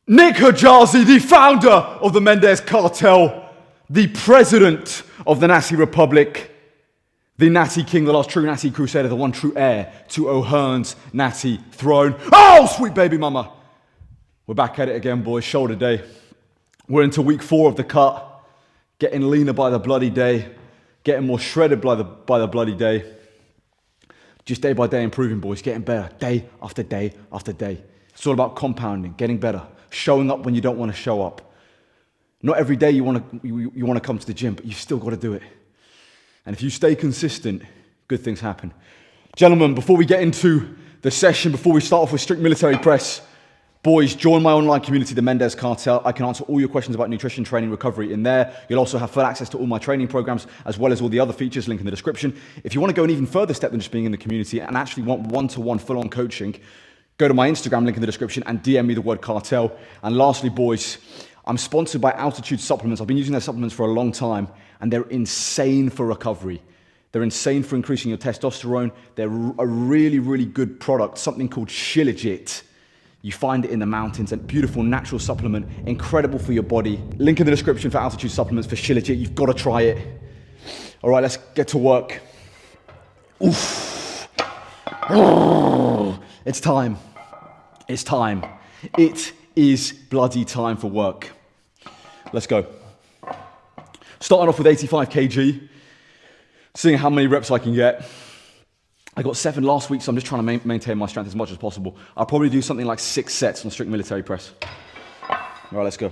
Nick Hijazi, the founder of the Mendez Cartel, the president of the Nazi Republic, the Nazi king, the last true Nazi crusader, the one true heir to O'Hearn's Nazi throne. Oh, sweet baby mama. We're back at it again, boys. Shoulder day. We're into week 4 of the cut. Getting leaner by the bloody day. Getting more shredded by the bloody day. Just day by day improving, boys. Getting better. Day after day after day. It's all about compounding, getting better. Showing up when you don't want to show up. Not every day you want to come to the gym, but you've still got to do it. And if you stay consistent, good things happen. Gentlemen, before we get into the session, before we start off with strict military press, boys, join my online community, the Mendez Cartel. I can answer all your questions about nutrition, training, recovery in there. You'll also have full access to all my training programs, as well as all the other features, link in the description. If you want to go an even further step than just being in the community and actually want one-to-one full-on coaching, go to my Instagram, link in the description, and DM me the word cartel. And lastly, boys, I'm sponsored by Altitude Supplements. I've been using their supplements for a long time, and they're insane for recovery. They're insane for increasing your testosterone. They're a really, really good product, something called Shilajit. You find it in the mountains, a beautiful natural supplement, incredible for your body. Link in the description for Altitude Supplements for Shilajit. You've got to try it. All right, let's get to work. Oof. It's time. It's time. It is bloody time for work. Let's go. Starting off with 85 kg, seeing how many reps I can get. I got 7 last week, so I'm just trying to maintain my strength as much as possible. I'll probably do something like 6 sets on strict military press. All right, let's go.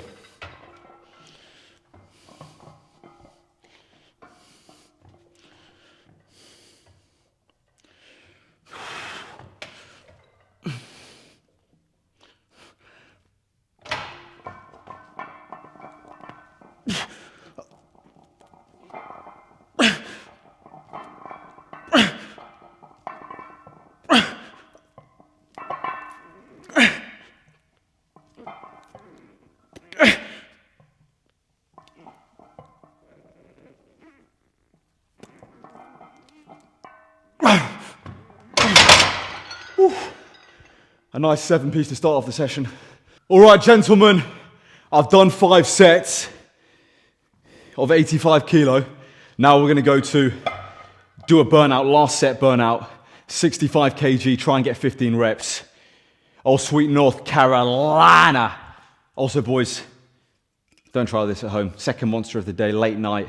A nice 7-piece to start off the session. All right, gentlemen, I've done 5 sets of 85 kilo. Now we're gonna go to do a burnout, last set burnout, 65 kg, try and get 15 reps. Oh, sweet North Carolina. Also, boys, don't try this at home. Second monster of the day, late night,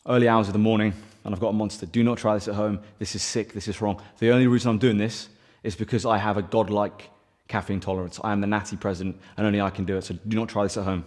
early hours of the morning, and I've got a monster. Do not try this at home. This is sick, this is wrong. The only reason I'm doing this is because I have a godlike caffeine tolerance. I am the Nazi president, and only I can do it, so do not try this at home.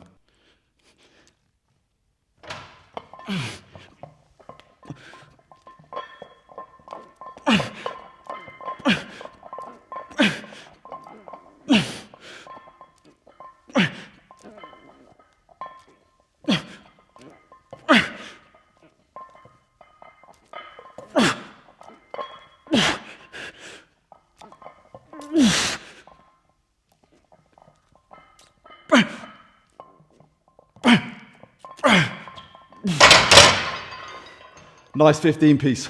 Nice 15-piece.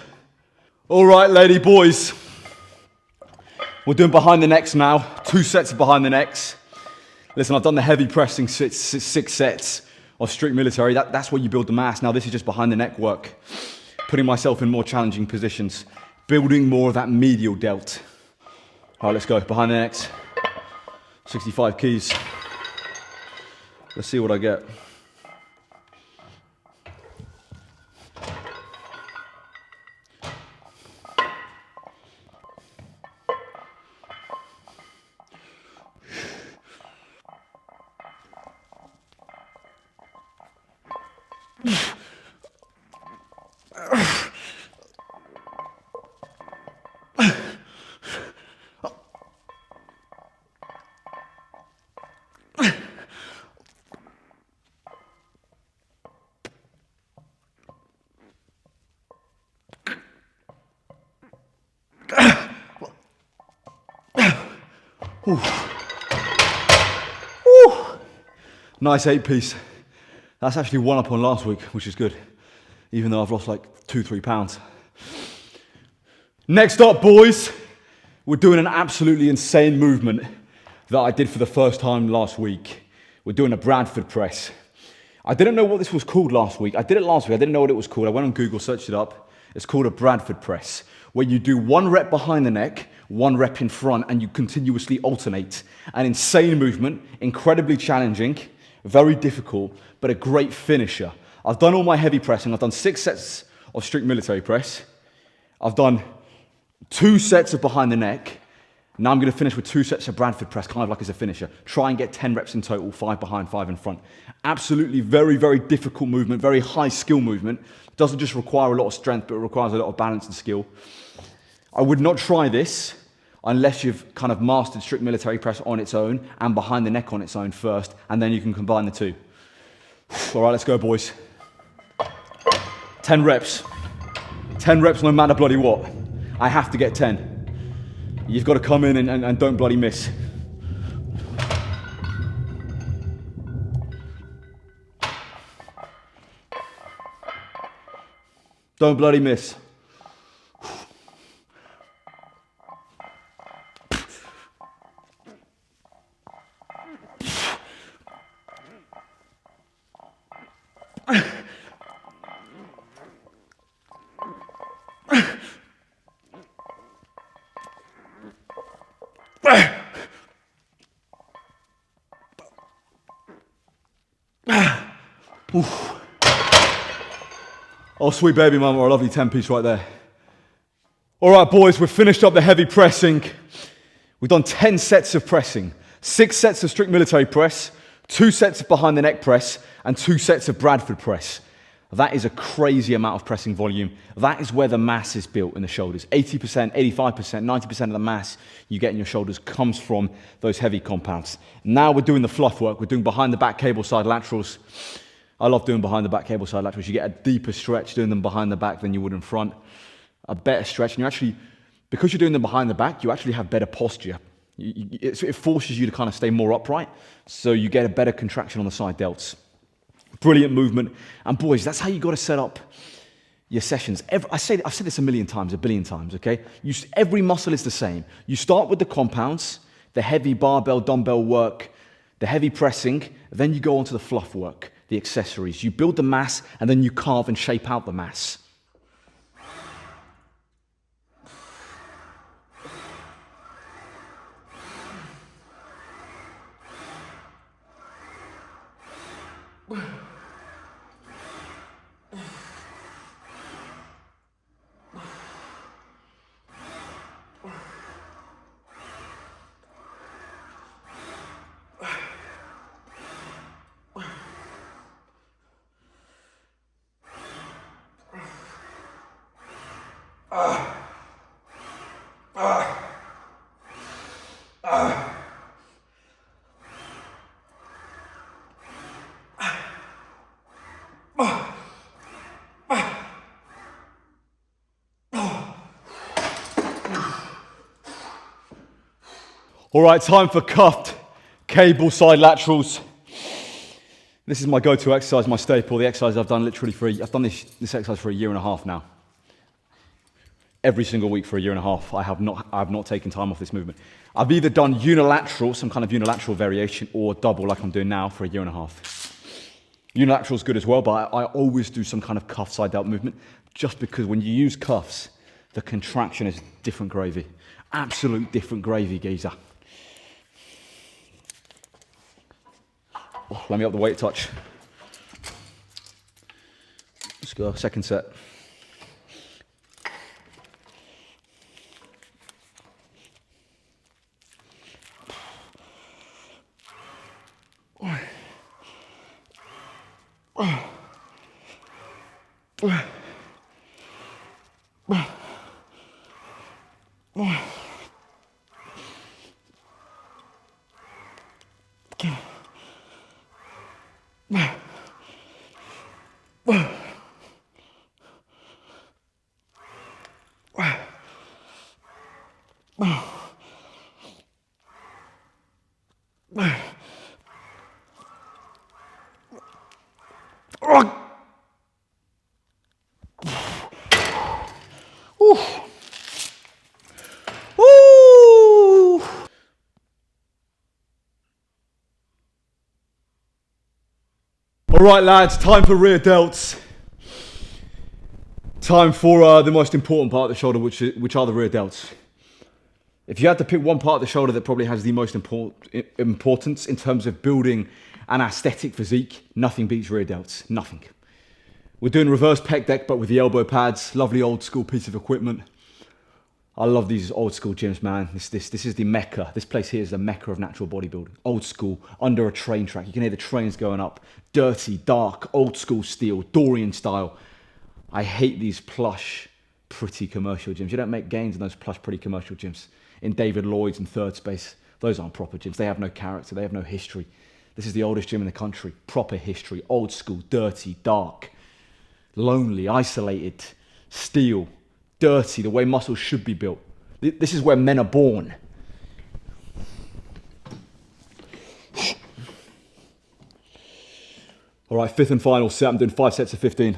All right, lady boys. We're doing behind the necks now. 2 sets of behind the necks. Listen, I've done the heavy pressing 6 sets of strict military. That's where you build the mass. Now this is just behind the neck work. Putting myself in more challenging positions. Building more of that medial delt. All right, let's go. Behind the necks. 65 keys. Let's see what I get. Nice 8-piece. That's actually 1 up on last week, which is good, even though I've lost like 2-3 pounds. Next up, boys, we're doing an absolutely insane movement that I did for the first time last week. We're doing a Bradford press. I didn't know what this was called last week. I did it last week, I didn't know what it was called. I went on Google, searched it up. It's called a Bradford press, where you do 1 rep behind the neck, 1 rep in front, and you continuously alternate. An insane movement, incredibly challenging, very difficult, but a great finisher. I've done all my heavy pressing. I've done 6 sets of strict military press. I've done 2 sets of behind the neck. Now I'm going to finish with 2 sets of Bradford press, kind of like as a finisher. Try and get 10 reps in total, 5 behind, 5 in front. Absolutely very, very difficult movement, very high skill movement. Doesn't just require a lot of strength, but it requires a lot of balance and skill. I would not try this unless you've kind of mastered strict military press on its own and behind the neck on its own first, and then you can combine the two. All right, let's go, boys. 10 reps. 10 reps no matter bloody what. I have to get 10. You've got to come in and don't bloody miss. Don't bloody miss. Oh, sweet baby mama, a lovely 10-piece right there. All right, boys, we've finished up the heavy pressing. We've done 10 sets of pressing, 6 sets of strict military press, 2 sets of behind the neck press, and 2 sets of Bradford press. That is a crazy amount of pressing volume. That is where the mass is built in the shoulders. 80%, 85%, 90% of the mass you get in your shoulders comes from those heavy compounds. Now we're doing the fluff work. We're doing behind the back cable side laterals. I love doing behind the back cable side laterals. You get a deeper stretch doing them behind the back than you would in front. A better stretch. And you actually, because you're doing them behind the back, you actually have better posture. It forces you to kind of stay more upright. So you get a better contraction on the side delts. Brilliant movement. And boys, that's how you got to set up your sessions. I've said this a million times, a billion times, okay? Every muscle is the same. You start with the compounds, the heavy barbell, dumbbell work, the heavy pressing, then you go on to the fluff work, the accessories. You build the mass, and then you carve and shape out the mass. All right, time for cuffed cable side laterals. This is my go-to exercise, my staple, the exercise I've done literally I've done this exercise for 1.5 years now. Every single week for 1.5 years, I have not taken time off this movement. I've either done unilateral, some kind of unilateral variation, or double like I'm doing now for 1.5 years. Unilateral is good as well, but I always do some kind of cuff side delt movement, just because when you use cuffs, the contraction is different gravy. Absolute different gravy, geezer. Oh, let me up the weight touch. Let's go, second set. All right, lads, time for rear delts. Time for the most important part of the shoulder, which are the rear delts. If you had to pick one part of the shoulder that probably has the most importance in terms of building an aesthetic physique, nothing beats rear delts, nothing. We're doing reverse pec deck, but with the elbow pads, lovely old school piece of equipment. I love these old school gyms, man. This is the mecca. This place here is the mecca of natural bodybuilding. Old school, under a train track. You can hear the trains going up. Dirty, dark, old school steel, Dorian style. I hate these plush, pretty commercial gyms. You don't make gains in those plush, pretty commercial gyms. In David Lloyd's and Third Space, those aren't proper gyms. They have no character, they have no history. This is the oldest gym in the country. Proper history, old school, dirty, dark, lonely, isolated, steel, dirty, the way muscles should be built. This is where men are born. All right, fifth and final set. I'm doing 5 sets of 15.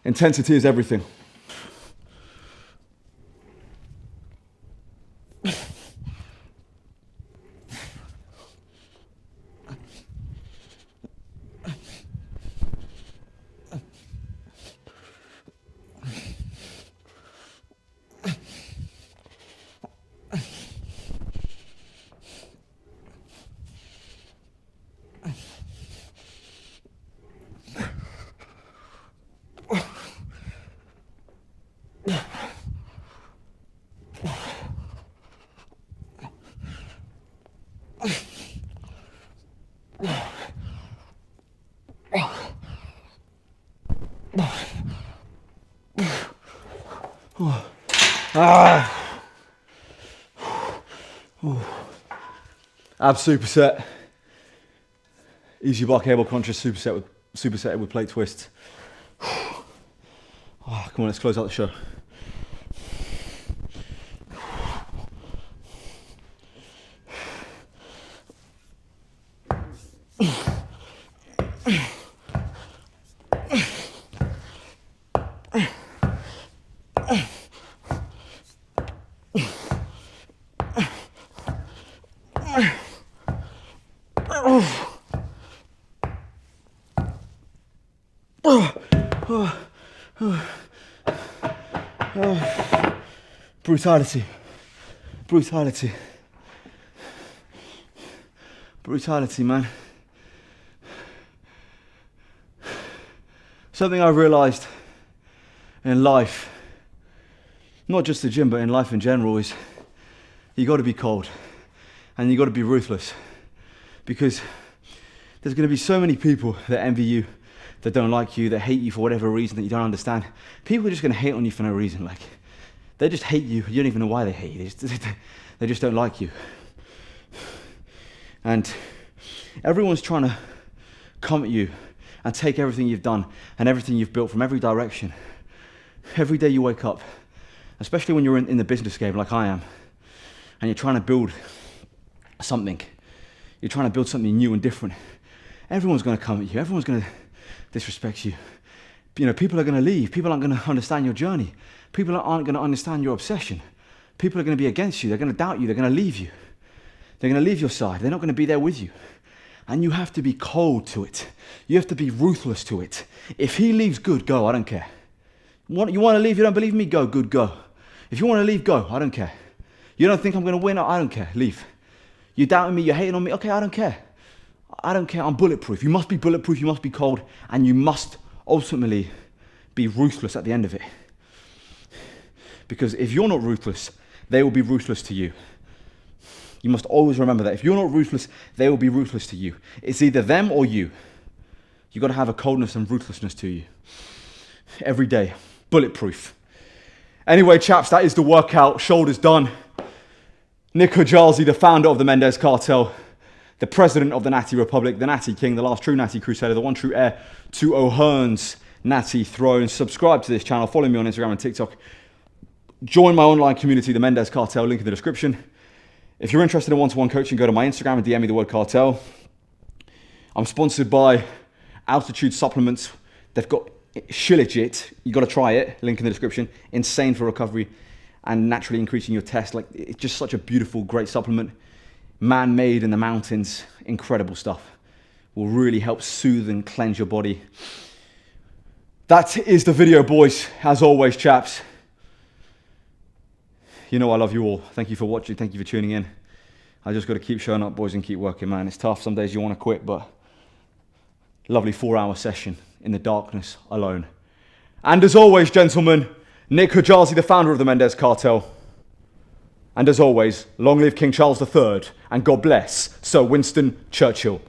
Intensity is everything. Ab superset, easy bar cable conscious superset with plate twist. Oh, come on, let's close out the show. Brutality, brutality, brutality, man. Something I realized in life, not just the gym, but in life in general, is you got to be cold and you got to be ruthless, because there's going to be so many people that envy you, that don't like you, that hate you for whatever reason that you don't understand. People are just going to hate on you for no reason. Like, they just hate you. You don't even know why they hate you. They just don't like you. And everyone's trying to come at you and take everything you've done and everything you've built from every direction. Every day you wake up, especially when you're in the business game like I am, and you're trying to build something. You're trying to build something new and different. Everyone's going to come at you. Everyone's going to disrespect you. You know, people are going to leave. People aren't going to understand your journey. People aren't going to understand your obsession. People are going to be against you. They're going to doubt you. They're going to leave you. They're going to leave your side. They're not going to be there with you. And you have to be cold to it. You have to be ruthless to it. If he leaves, good, go. I don't care. You want to leave? You don't believe me? Go, good, go. If you want to leave, go. I don't care. You don't think I'm going to win? I don't care. Leave. You're doubting me. You're hating on me. Okay, I don't care. I don't care. I'm bulletproof. You must be bulletproof. You must be cold. And you must ultimately be ruthless at the end of it. Because if you're not ruthless, they will be ruthless to you. You must always remember that. If you're not ruthless, they will be ruthless to you. It's either them or you. You've got to have a coldness and ruthlessness to you. every day. Bulletproof. Anyway, chaps, that is the workout. Shoulders done. Nick Hajazi, the founder of the Mendez Cartel, the president of the Natty Republic, the Natty King, the last true Natty Crusader, the one true heir to O'Hearn's Natty throne. Subscribe to this channel. Follow me on Instagram and TikTok. Join my online community, the Mendez Cartel, link in the description. If you're interested in one-to-one coaching, go to my Instagram and DM me the word cartel. I'm sponsored by Altitude Supplements. They've got shit. You got to try it. Link in the description. Insane for recovery and naturally increasing your test. Like, it's just such a beautiful, great supplement. Man-made in the mountains. Incredible stuff. Will really help soothe and cleanse your body. That is the video, boys. As always, chaps. You know I love you all. Thank you for watching. Thank you for tuning in. I just got to keep showing up, boys, and keep working, man. It's tough. Some days you want to quit, but lovely 4-hour session in the darkness alone. And as always, gentlemen, Nick Hajazi, the founder of the Mendez Cartel. And as always, long live King Charles III, and God bless Sir Winston Churchill.